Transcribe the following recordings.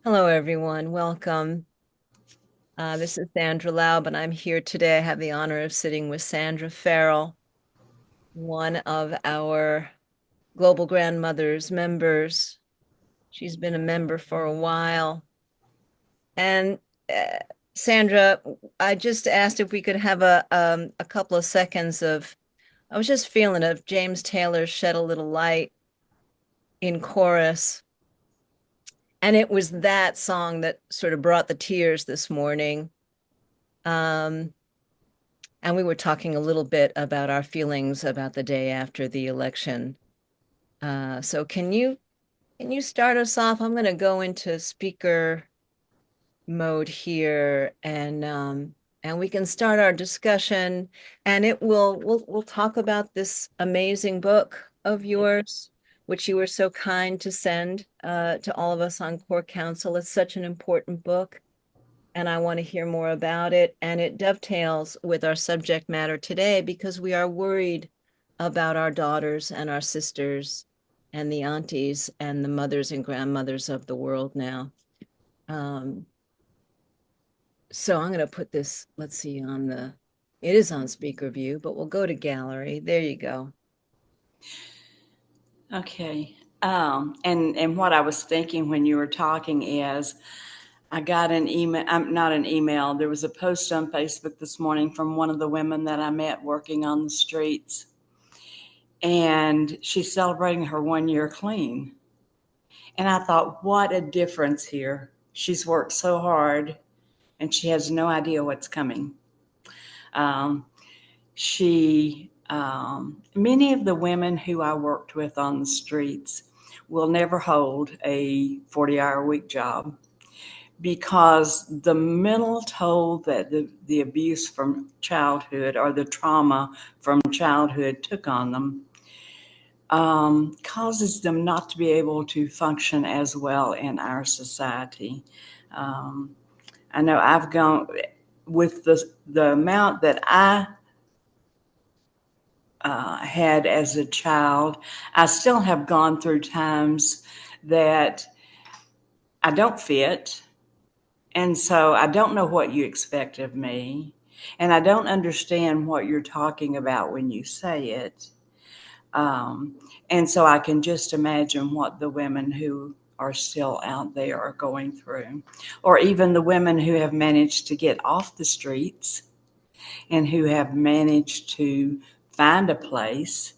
Hello, everyone. Welcome. This is Sandra Laub, and I'm here today. I have the honor of sitting with Sandra Ferrell, one of our Global Grandmothers members. She's been a member for a while. And uh, Sandra, I just asked if we could have a couple of seconds of, I was just feeling of James Taylor's Shed a Little Light in chorus. And it was that song that sort of brought the tears this morning. Um, And we were talking a little bit about our feelings about the day after the election. So can you start us off? I'm going to go into speaker mode here, and we can start our discussion. And we'll talk about this amazing book of yours, which you were so kind to send to all of us on Core Council. It's such an important book, and I want to hear more about it. And it dovetails with our subject matter today because we are worried about our daughters and our sisters and the aunties and the mothers and grandmothers of the world now. Um, so I'm going to put this, let's see, it is on speaker view, but we'll go to gallery. There you go. Okay. And what I was thinking when you were talking is I got an email, not an email, there was a post on Facebook this morning from one of the women that I met working on the streets. And she's celebrating her 1 year clean. And I thought, what a difference here. She's worked so hard and she has no idea what's coming. Um, Many of the women who I worked with on the streets will never hold a 40-hour-a-week job because the mental toll that the abuse from childhood or the trauma from childhood took on them causes them not to be able to function as well in our society. Um, I know I've gone with the amount that I had as a child. I still have gone through times that I don't fit. And so I don't know what you expect of me. And I don't understand what you're talking about when you say it. Um, and so I can just imagine what the women who are still out there are going through, or even the women who have managed to get off the streets and who have managed to find a place.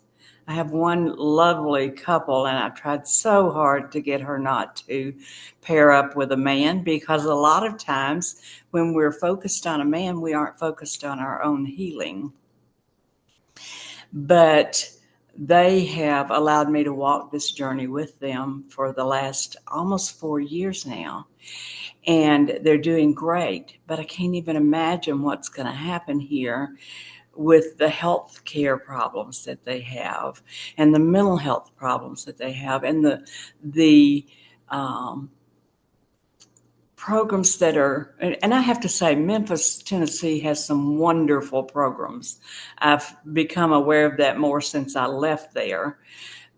I have one lovely couple, and I've tried so hard to get her not to pair up with a man because a lot of times when we're focused on a man, we aren't focused on our own healing. But they have allowed me to walk this journey with them for the last almost 4 years now. And they're doing great, but I can't even imagine what's going to happen here with the health care problems that they have and the mental health problems that they have and the um, programs that are, and I have to say Memphis, Tennessee has some wonderful programs. I've become aware of that more since I left there,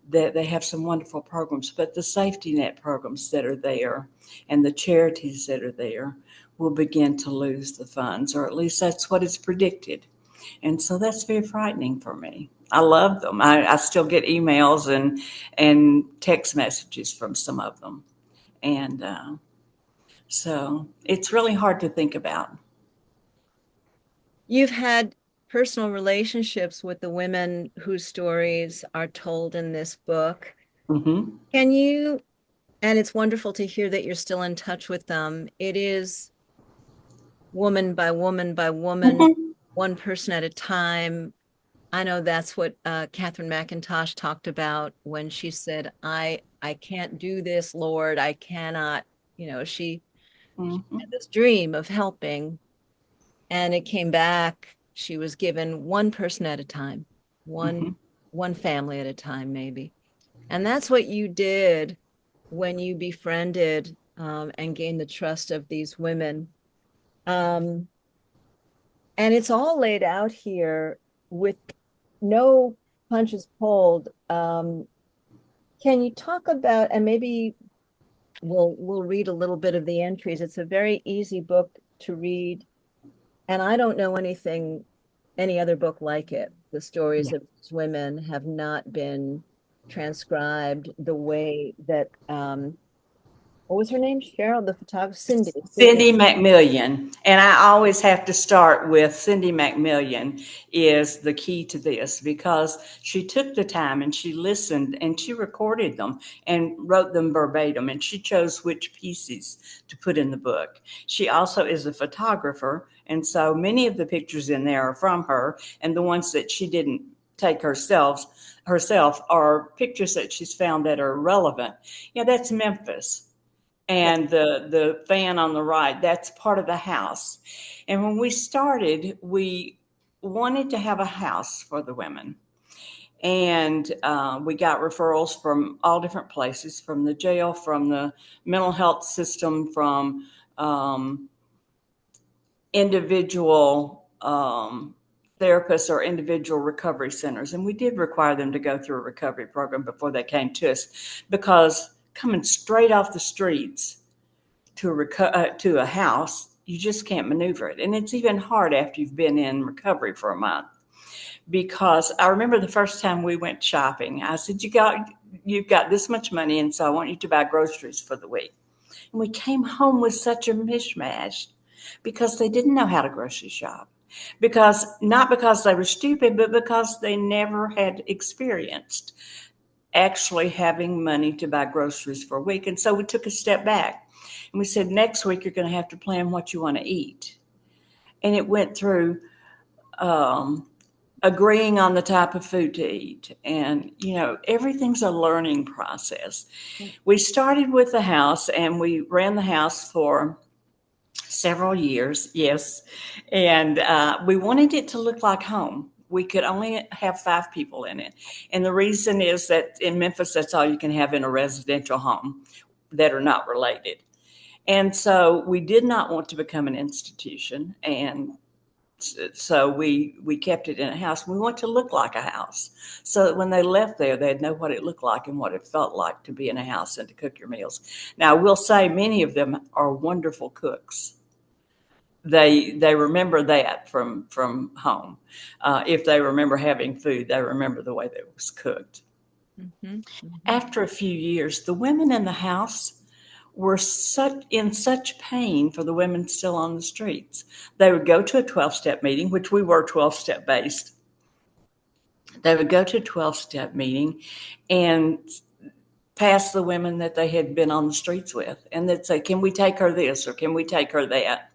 that they have some wonderful programs, but the safety net programs that are there and the charities that are there will begin to lose the funds, or at least that's what is predicted. And so that's very frightening for me. I love them. I still get emails and text messages from some of them. And so it's really hard to think about. You've had personal relationships with the women whose stories are told in this book. Hmm. Can you, and it's wonderful to hear that you're still in touch with them. It is woman by woman by woman, one person at a time. I know that's what Catherine McIntosh talked about when she said, I can't do this, Lord. I cannot, she Hmm. had this dream of helping, and it came back. She was given one person at a time, one Hmm. one family at a time, maybe. And that's what you did when you befriended and gained the trust of these women. Um, and it's all laid out here with no punches pulled. Can you talk about, and maybe we'll read a little bit of the entries. It's a very easy book to read, and I don't know any other book like it. The stories Yeah. of these women have not been transcribed the way that what was her name? Cheryl, the photographer, Cindy. Cindy McMillian. And I always have to start with Cindy McMillian is the key to this because she took the time and she listened and she recorded them and wrote them verbatim and she chose which pieces to put in the book. She also is a photographer. And so many of the pictures in there are from her, and the ones that she didn't take herself are pictures that she's found that are relevant. Yeah, that's Memphis. Yeah. And the fan on the right, that's part of the house. And when we started, we wanted to have a house for the women. And we got referrals from all different places, from the jail, from the mental health system, from individual therapists or individual recovery centers. And we did require them to go through a recovery program before they came to us, because coming straight off the streets to a house, you just can't maneuver it. And it's even hard after you've been in recovery for a month. Because I remember the first time we went shopping, I said, you've got this much money, and so I want you to buy groceries for the week. And we came home with such a mishmash because they didn't know how to grocery shop. Because not because they were stupid, but because they never had experienced actually having money to buy groceries for a week. And so we took a step back and we said, next week, you're going to have to plan what you want to eat. And it went through agreeing on the type of food to eat. And, everything's a learning process. We started with the house and we ran the house for several years, yes. And we wanted it to look like home. We could only have 5 people in it. And the reason is that in Memphis, that's all you can have in a residential home that are not related. And so we did not want to become an institution. And so we kept it in a house. We want to look like a house so that when they left there, they'd know what it looked like and what it felt like to be in a house and to cook your meals. Now, I will say many of them are wonderful cooks. They remember that from home. If they remember having food, they remember the way that it was cooked. Mm-hmm. Mm-hmm. After a few years, the women in the house were in such pain for the women still on the streets. They would go to a 12-step meeting, which we were 12-step based. They would go to a 12-step meeting and pass the women that they had been on the streets with. And they'd say, can we take her this or can we take her that?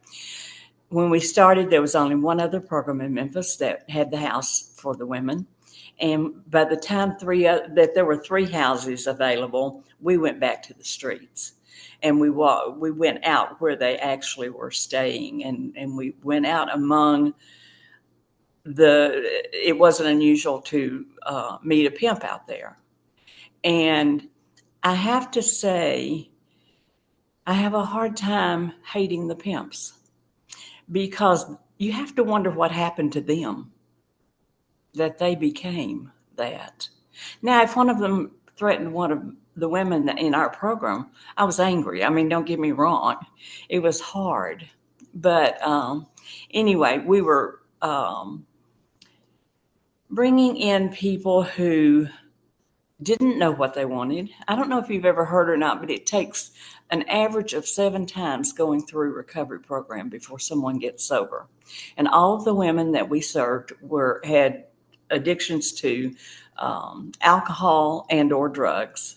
When we started, there was only one other program in Memphis that had the house for the women. And by the time that there were 3 houses available, we went back to the streets. And we went out where they actually were staying. And we went out among it wasn't unusual to meet a pimp out there. And I have to say, I have a hard time hating the pimps because you have to wonder what happened to them that they became that. Now, if one of them threatened one of the women in our program, I was angry. I mean, don't get me wrong, it was hard. But anyway, we were bringing in people who didn't know what they wanted. I don't know if you've ever heard or not, but it takes an average of 7 times going through a recovery program before someone gets sober. And all of the women that we served had addictions to alcohol and or drugs,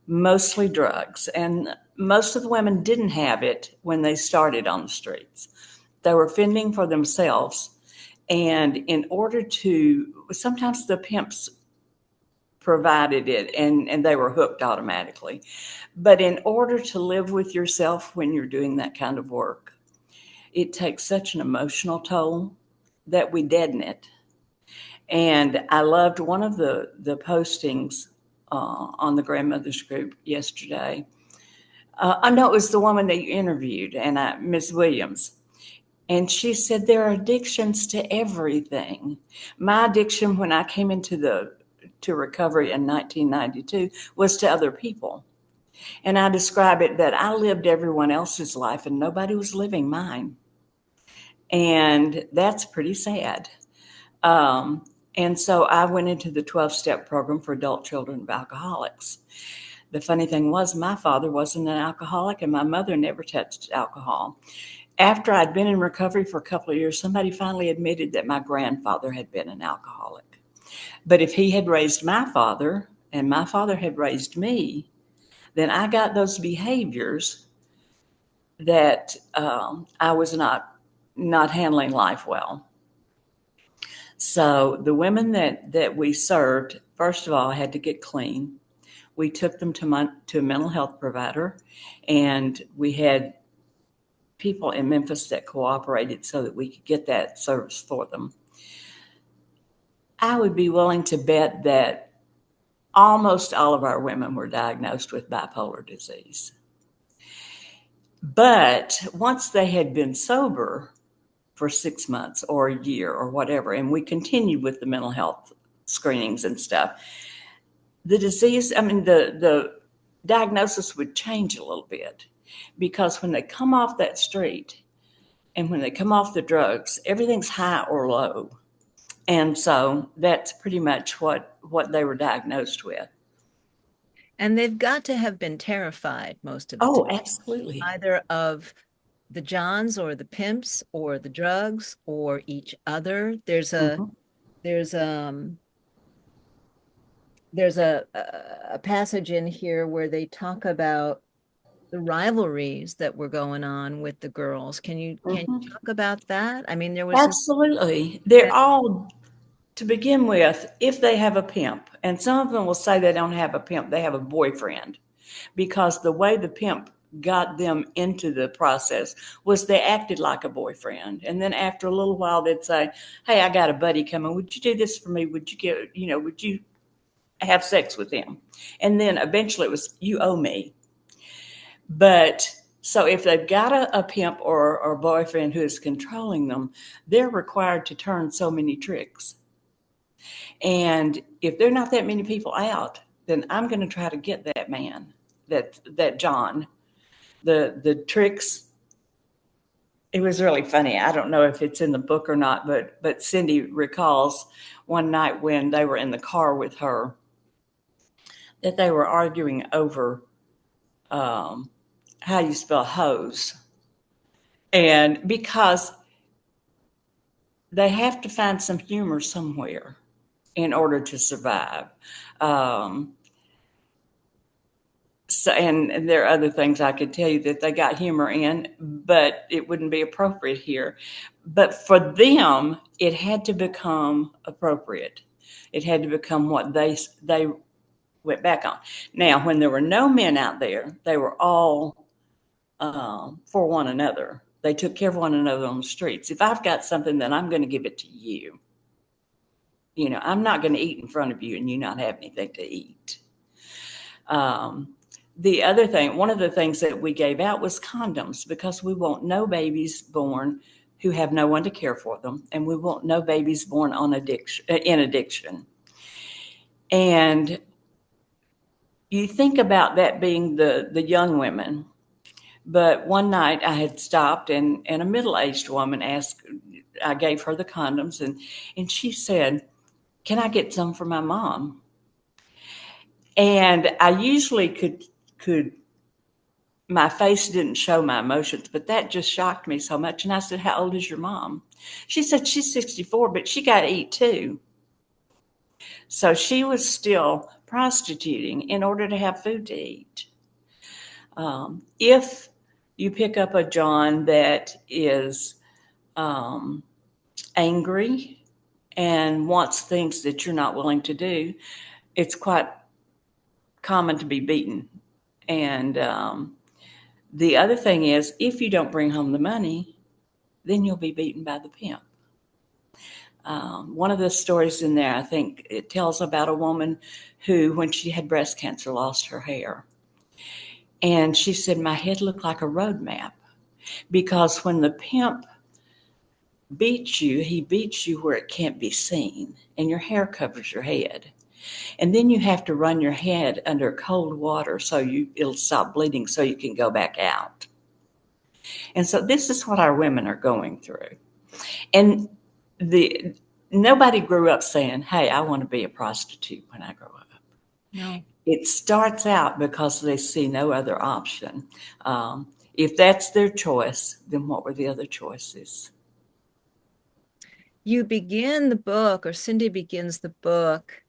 mostly drugs. And most of the women didn't have it when they started on the streets. They were fending for themselves. And in order sometimes the pimps provided it and they were hooked automatically. But in order to live with yourself when you're doing that kind of work, it takes such an emotional toll that we deaden it. And I loved one of the postings on the grandmother's group yesterday. I know it was the woman that you interviewed, and Ms. Williams. And she said there are addictions to everything. My addiction when I came to recovery in 1992 was to other people. And I describe it that I lived everyone else's life and nobody was living mine. And that's pretty sad. Um, and so I went into the 12-step program for adult children of alcoholics. The funny thing was, my father wasn't an alcoholic and my mother never touched alcohol. After I'd been in recovery for a couple of years, somebody finally admitted that my grandfather had been an alcoholic. But if he had raised my father and my father had raised me, then I got those behaviors that I was not handling life well. So the women that we served, first of all, had to get clean. We took them to a mental health provider, and we had people in Memphis that cooperated so that we could get that service for them. I would be willing to bet that almost all of our women were diagnosed with bipolar disease. But once they had been sober for 6 months or a year or whatever, and we continued with the mental health screenings and stuff, the disease, the diagnosis would change a little bit, because when they come off that street and when they come off the drugs, everything's high or low. And so that's pretty much what they were diagnosed with. And they've got to have been terrified most of the time, Oh, absolutely. either of the Johns or the pimps or the drugs or each other. Mm-hmm. There's there's a passage in here where they talk about the rivalries that were going on with the girls. Can you Mm-hmm. talk about that? I mean, there was this Absolutely. They're that all, to begin with, if they have a pimp, and some of them will say they don't have a pimp, they have a boyfriend, because the way the pimp got them into the process was they acted like a boyfriend. And then after a little while, they'd say, "Hey, I got a buddy coming. Would you do this for me? Would you would you have sex with him?" And then eventually it was, "You owe me." But so if they've got a pimp or a boyfriend who is controlling them, they're required to turn so many tricks. And if there are not that many people out, then I'm going to try to get that man, that John. The tricks. It was really funny. I don't know if it's in the book or not, but Cindy recalls one night when they were in the car with her that they were arguing over um, how you spell hose, and because they have to find some humor somewhere in order to survive. Um, So, and there are other things I could tell you that they got humor in, but it wouldn't be appropriate here. But for them, it had to become appropriate. It had to become what they went back on. Now, when there were no men out there, they were all for one another. They took care of one another on the streets. If I've got something, then I'm going to give it to you. I'm not going to eat in front of you and you not have anything to eat. Um, the other thing, one of the things that we gave out was condoms, because we want no babies born who have no one to care for them, and we want no babies born in addiction. And you think about that being the young women. But one night I had stopped, and a middle-aged woman asked, I gave her the condoms, and she said, "Can I get some for my mom?" And I usually could my face didn't show my emotions, but that just shocked me so much. And I said, "How old is your mom?" She said, "She's 64, but she got to eat too." So she was still prostituting in order to have food to eat. If you pick up a John that is um, angry and wants things that you're not willing to do, it's quite common to be beaten. And the other thing is, if you don't bring home the money, then you'll be beaten by the pimp. One of the stories in there, I think it tells about a woman who, when she had breast cancer, lost her hair. And she said, "My head looked like a road map." Because when the pimp beats you, he beats you where it can't be seen, and your hair covers your head. And then you have to run your head under cold water so it'll stop bleeding so you can go back out. And so this is what our women are going through. And the nobody grew up saying, "Hey, I want to be a prostitute when I grow up." No. It starts out because they see no other option. If that's their choice, then what were the other choices? You begin the book, or Cindy begins the book,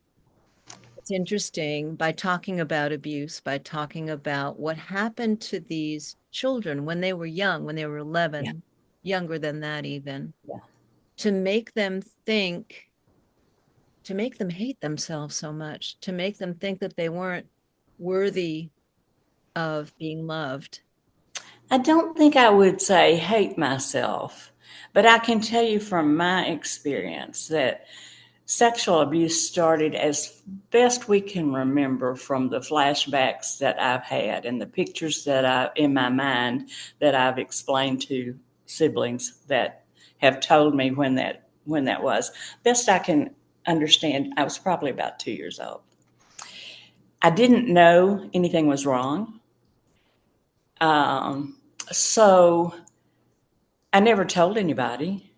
it's interesting, by talking about abuse, by talking about what happened to these children when they were young, when they were Yeah, 11, younger than that even, yeah. to make them think, to make them hate themselves so much, to make them think that they weren't worthy of being loved. I don't think I would say hate myself, but I can tell you from my experience that sexual abuse started as best we can remember from the flashbacks that I've had and the pictures that I in my mind that I've explained to siblings that have told me when that was. Best I can understand, I was probably about 2 years old. I didn't know anything was wrong. Um, so I never told anybody.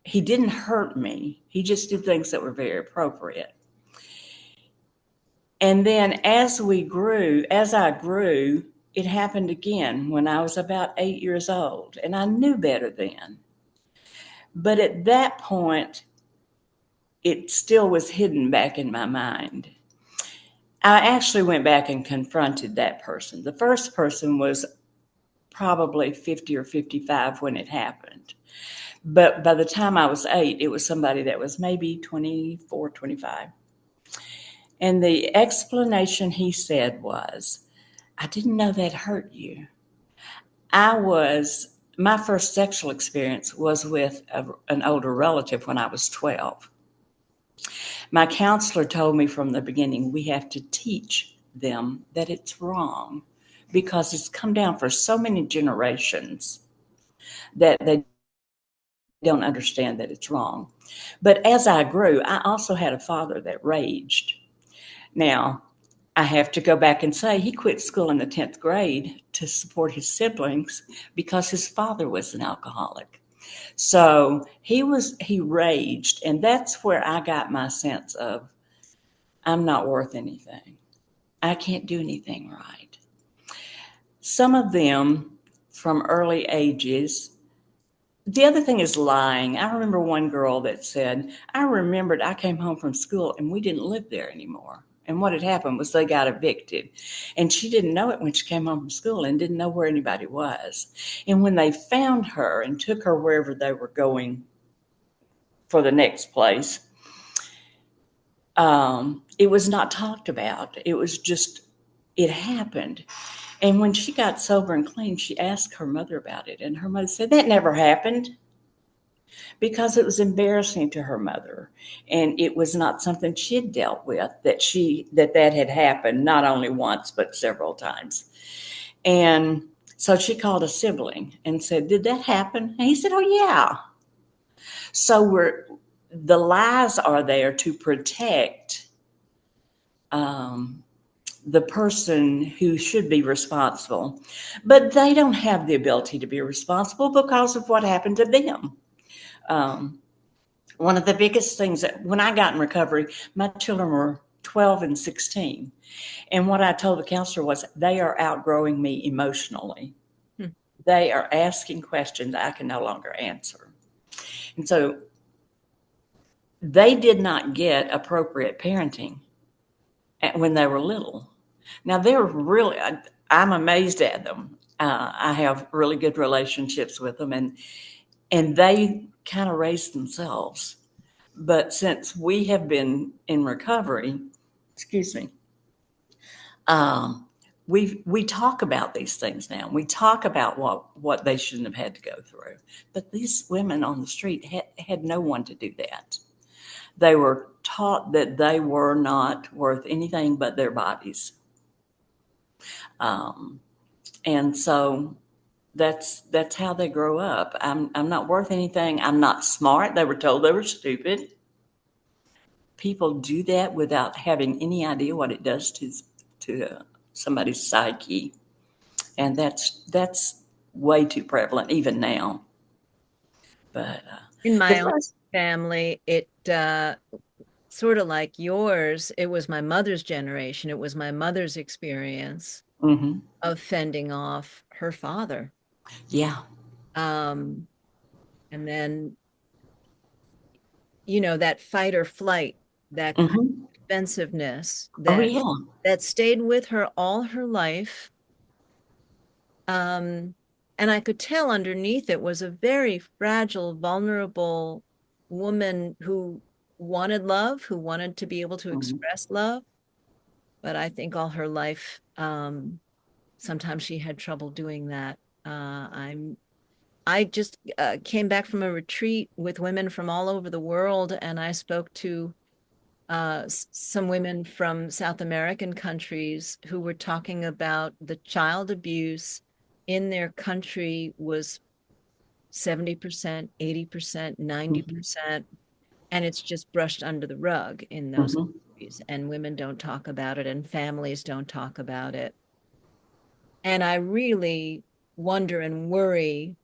He didn't hurt me. He just did things that were very appropriate. And then as I grew, it happened again when I was about 8 years old. And I knew better then. But at that point, it still was hidden back in my mind. I actually went back and confronted that person. The first person was probably 50 or 55 when it happened. But by the time I was 8, it was somebody that was maybe 24, 25. And the explanation he said was, "I didn't know that hurt you. My first sexual experience was with an older relative when I was 12. My counselor told me from the beginning, we have to teach them that it's wrong because it's come down for so many generations that they don't understand that it's wrong." But as I grew, I also had a father that raged. Now, I have to go back and say he quit school in the 10th grade to support his siblings because his father was an alcoholic. So he raged, and that's where I got my sense of I'm not worth anything. I can't do anything right. Some of them from early ages. The other thing is lying. I remember one girl that said, "I remembered I came home from school and we didn't live there anymore." And what had happened was they got evicted. And she didn't know it when she came home from school and didn't know where anybody was. And when they found her and took her wherever they were going for the next place, it was not talked about. It was just, it happened. And when she got sober and clean, she asked her mother about it. And her mother said, "That never happened." Because it was embarrassing to her mother, and it was not something she had dealt with, that had happened not only once but several times. And so she called a sibling and said, "Did that happen?" And he said, "Oh yeah." So the lies are there to protect um, the person who should be responsible, but they don't have the ability to be responsible because of what happened to them. um, One of the biggest things that when I got in recovery, my children were 12 and 16. And what I told the counselor was, they are outgrowing me emotionally. Hmm. They are asking questions I can no longer answer. And so they did not get appropriate parenting when they were little. Now they're really, I'm amazed at them. I have really good relationships with them, and they kind of raised themselves. But since we have been in recovery, excuse me, um, we talk about these things now. We talk about what they shouldn't have had to go through. But these women on the street had no one to do that. They were taught that they were not worth anything but their bodies, um, and so that's how they grow up. I'm not worth anything. I'm not smart. They were told they were stupid. people do that without having any idea what it does to somebody's psyche, and that's way too prevalent even now. But In the my own first, family, it sort of like yours, it was my mother's generation. It was my mother's experience hmm of fending off her father. yeah, Um, and then, you know, that fight or flight, that kind hmm of defensiveness oh that yeah, stayed with her all her life. Um, and I could tell underneath it was a very fragile, vulnerable woman who wanted love, who wanted to be able to hmm express love. But I think all her life, sometimes she had trouble doing that. I just came back from a retreat with women from all over the world, and I spoke to some women from South American countries who were talking about the child abuse in their country was 70%, 80%, hmm 90%, and it's just brushed under the rug in those hmm countries. And women don't talk about it, and families don't talk about it. And I really wonder and worry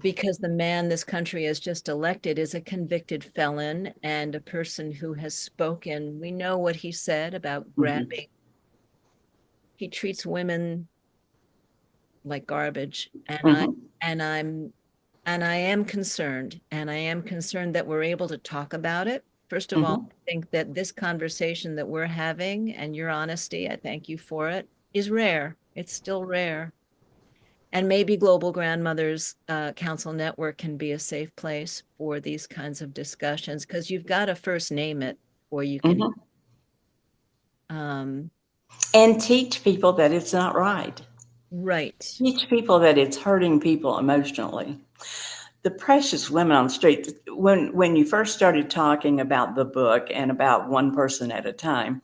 because the man this country has just elected is a convicted felon and a person who has spoken. We know what he said about hmm grabbing. He treats women like garbage, hmm and I'm and I am concerned, and I am concerned that we're able to talk about it. First of all, hmm I think that this conversation that we're having and your honesty, I thank you for it, is rare. It's still rare. And maybe Global Grandmothers Council Network can be a safe place for these kinds of discussions because you've got to first name it or you can, hmm um, and teach people that it's not right. right. Teach people that it's hurting people emotionally. The precious women on the street. When you first started talking about the book and about one person at a time,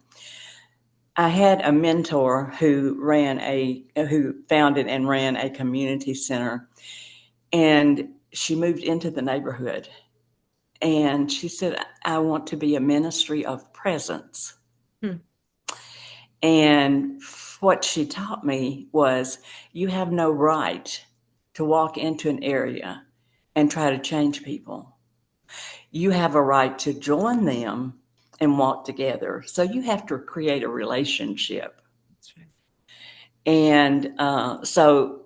I had a mentor who founded and ran a community center, and she moved into the neighborhood, and she said, "I want to be a ministry of presence." Hmm. And what she taught me was, you have no right to walk into an area and try to change people. You have a right to join them and walk together. So you have to create a relationship. That's right. And so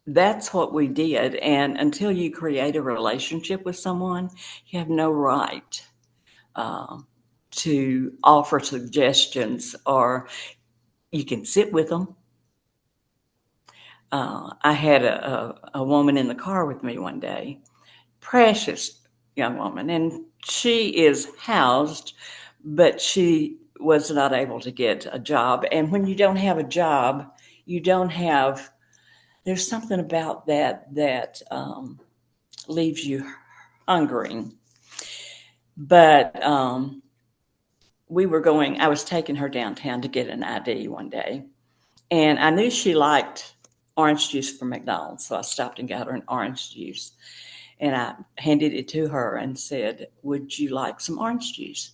that's what we did. And until you create a relationship with someone, you have no right uh, to offer suggestions, or you can sit with them. I had a woman in the car with me one day, precious young woman, and she is housed, but she was not able to get a job. And when you don't have a job, you don't have, there's something about that leaves you hungering. But I was taking her downtown to get an ID one day, and I knew she liked orange juice from McDonald's. So I stopped and got her an orange juice. And I handed it to her and said, "Would you like some orange juice?"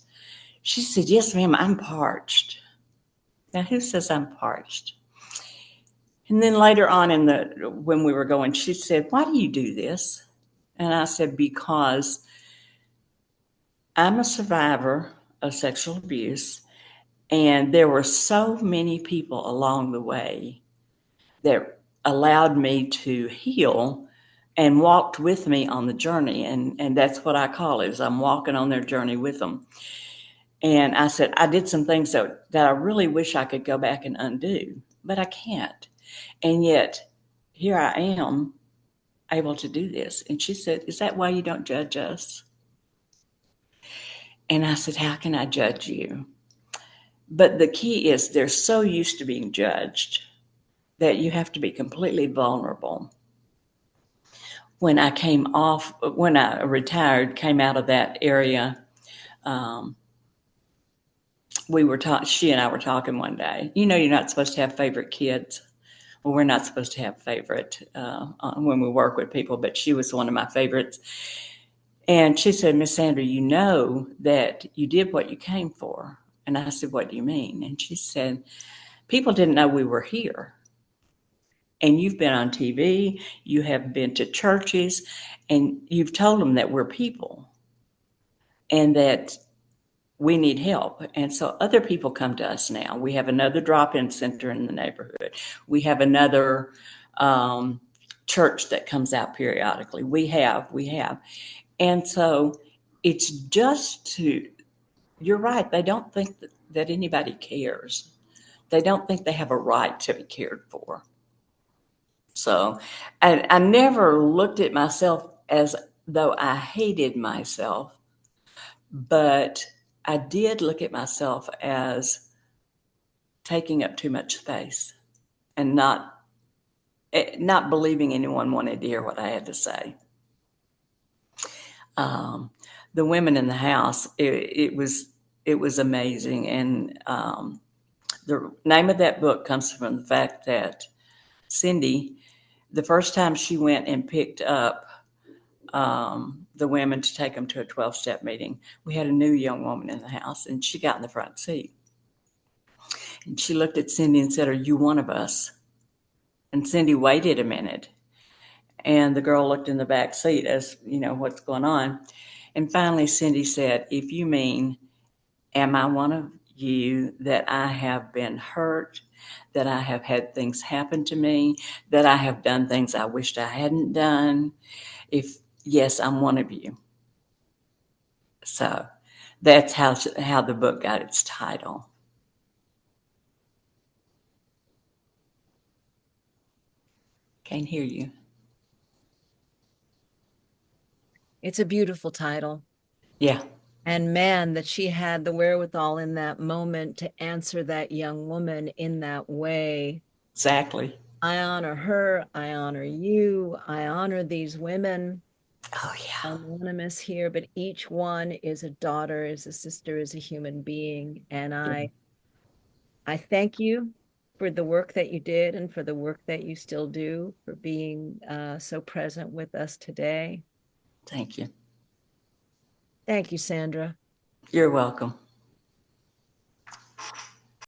She said, "Yes, ma'am, I'm parched." Now, who says I'm parched? And then later on when we were going, she said, "Why do you do this?" And I said, "Because I'm a survivor of sexual abuse, and there were so many people along the way that allowed me to heal and walked with me on the journey. And that's what I call it, is I'm walking on their journey with them. And I said, I did some things that I really wish I could go back and undo, but I can't. And yet here I am able to do this." And she said, "Is that why you don't judge us?" And I said, "How can I judge you?" But the key is, they're so used to being judged that you have to be completely vulnerable. When I retired, came out of that area, um, she and I were talking one day. You know, you're not supposed to have favorite kids. Well, we're not supposed to have favorite when we work with people, but she was one of my favorites. And she said, Miss Sandra, you know that you did what you came for. And I said, what do you mean? And she said, people didn't know we were here. And you've been on TV, you have been to churches, and you've told them that we're people and that we need help. And so other people come to us now. We have another drop in center in the neighborhood. We have another um, church that comes out periodically. We have. And so it's just to, you're right, they don't think that anybody cares. They don't think they have a right to be cared for. So I never looked at myself as though I hated myself, but I did look at myself as taking up too much space and not believing anyone wanted to hear what I had to say. Um, the women in the house, it was amazing, and the name of that book comes from the fact that Cindy, the first time she went and picked up the women to take them to a 12-step meeting, we had a new young woman in the house, and she got in the front seat. And she looked at Cindy and said, "Are you one of us?" And Cindy waited a minute. And the girl looked in the back seat as, what's going on. And finally, Cindy said, "If you mean, am I one of you, that I have been hurt, that I have had things happen to me, that I have done things I wished I hadn't done? If yes, I'm one of you." So that's how the book got its title. Can't hear you. It's a beautiful title. Yeah, And man, that she had the wherewithal in that moment to answer that young woman in that way. exactly. I honor her. I honor you. I honor these women. Oh, yeah. Anonymous here, but each one is a daughter, is a sister, is a human being. And Yeah. I thank you for the work that you did and for the work that you still do, for being so present with us today. Thank you. Thank you, Sandra. You're welcome.